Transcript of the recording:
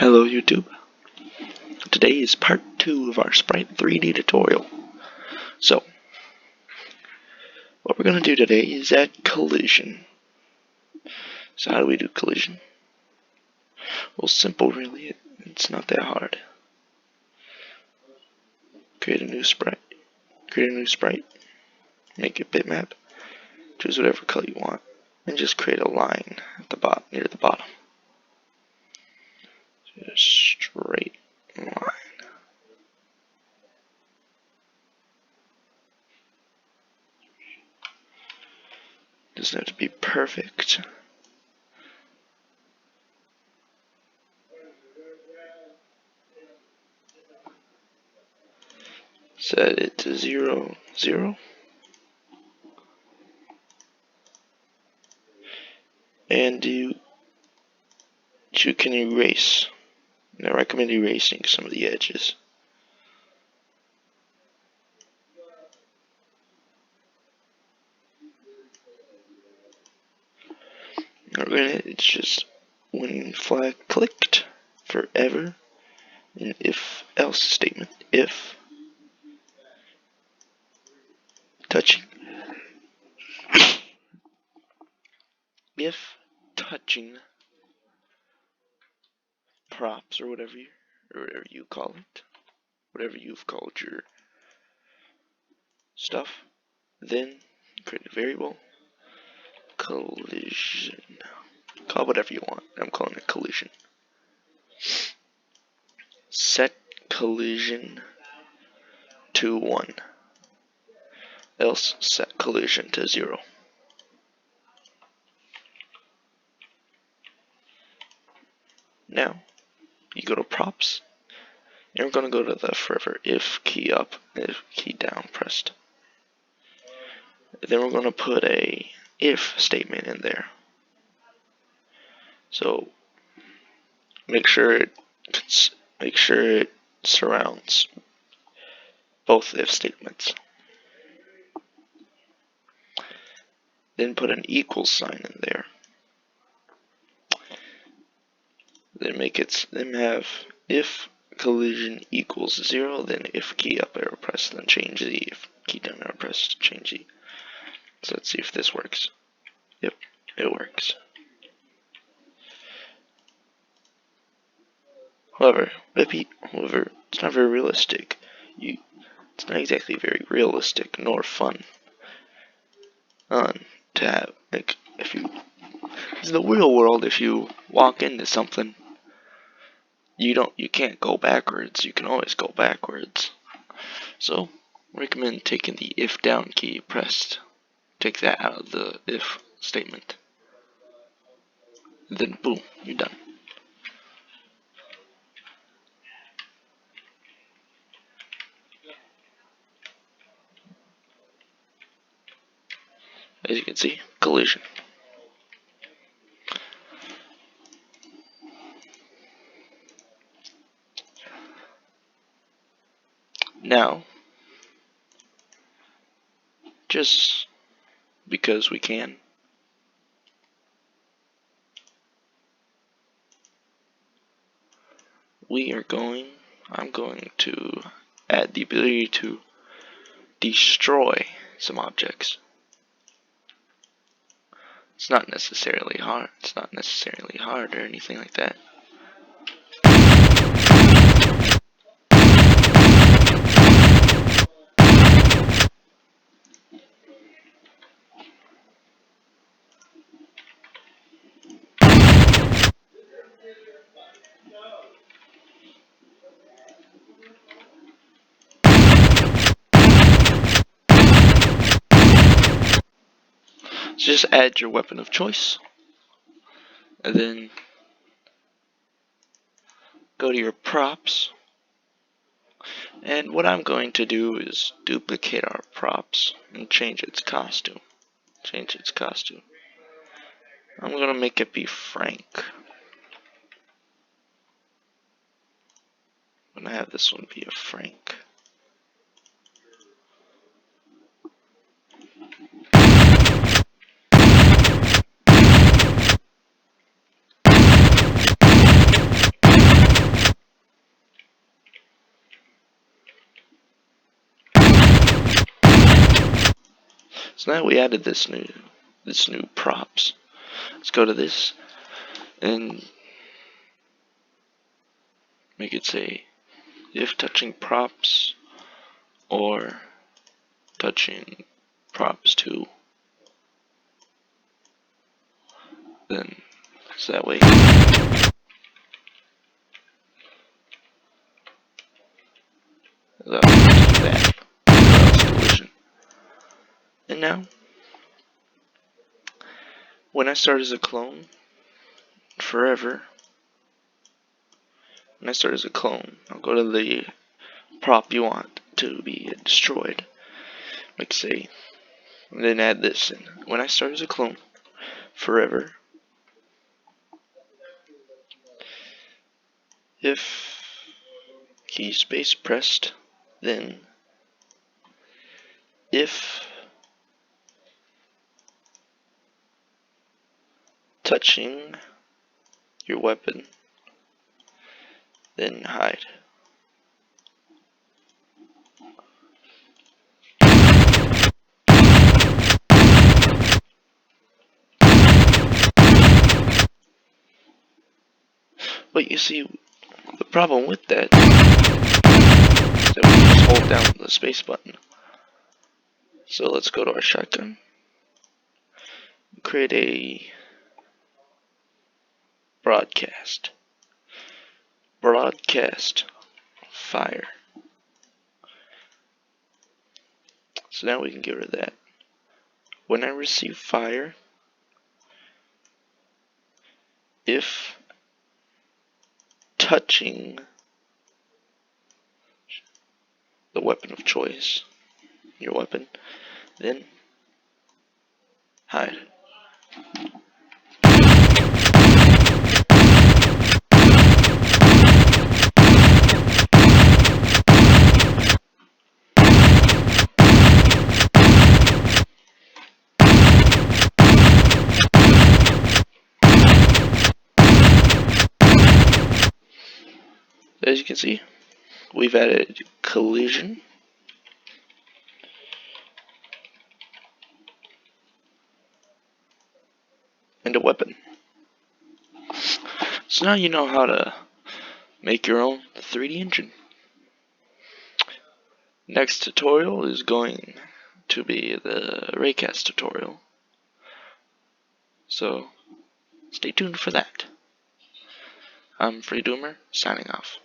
Hello YouTube. Today is part 2 of our Sprite 3D tutorial. So, what we're going to do today is add collision. So how do we do collision? Well, simple really, it's not that hard. Create a new sprite, make a bitmap, choose whatever color you want, and just create a line at the bottom, near the bottom. Just straight line. Doesn't have to be perfect. Set it to 0, 0. And you can erase. And I recommend erasing some of the edges. It's just when flag clicked forever. An if else statement. If touching props or whatever you call it, whatever you've called your stuff, then create a variable collision. Call whatever you want. I'm calling it collision. Set collision to 1. Else set collision to 0. Now, you go to props, and we're going to go to the forever if key up, if key down pressed. Then we're going to put a if statement in there. So make sure it surrounds both if statements. Then put an equal sign in there. Then have if collision equals 0, then if key up arrow press, then change the if key down arrow press, change the. So let's see if this works. Yep, it works. However, it's not very realistic. It's not exactly very realistic nor fun. To have, like, in the real world, if you walk into something, you can't go backwards. You can always go backwards. So, recommend taking the if down key pressed. Take that out of the if statement. And then boom, you're done. As you can see, collision. Now, just because we can, I'm going to add the ability to destroy some objects. It's not necessarily hard or anything like that. So just add your weapon of choice, and then go to your props. And what I'm going to do is duplicate our props and change its costume. I'm going to make it be Frank. I'm going to have this one be a Frank. So now we added this new props. Let's go to this and make it say if touching props or touching props 2, then so that way that collision. And now when I start as a clone forever, when I start as a clone, I'll go to the prop you want to be destroyed. Like say, and then add this in. When I start as a clone forever, if key space pressed, then if touching your weapon, then hide. But you see, the problem with that is that we just hold down the space button. So let's go to our shotgun, create a broadcast fire. So now we can get rid of that. When I receive fire, if touching the weapon of choice, your weapon, then hide. As you can see, we've added collision and a weapon. So now you know how to make your own 3D engine. Next tutorial is going to be the raycast tutorial. So stay tuned for that. I'm Free Doomer, signing off.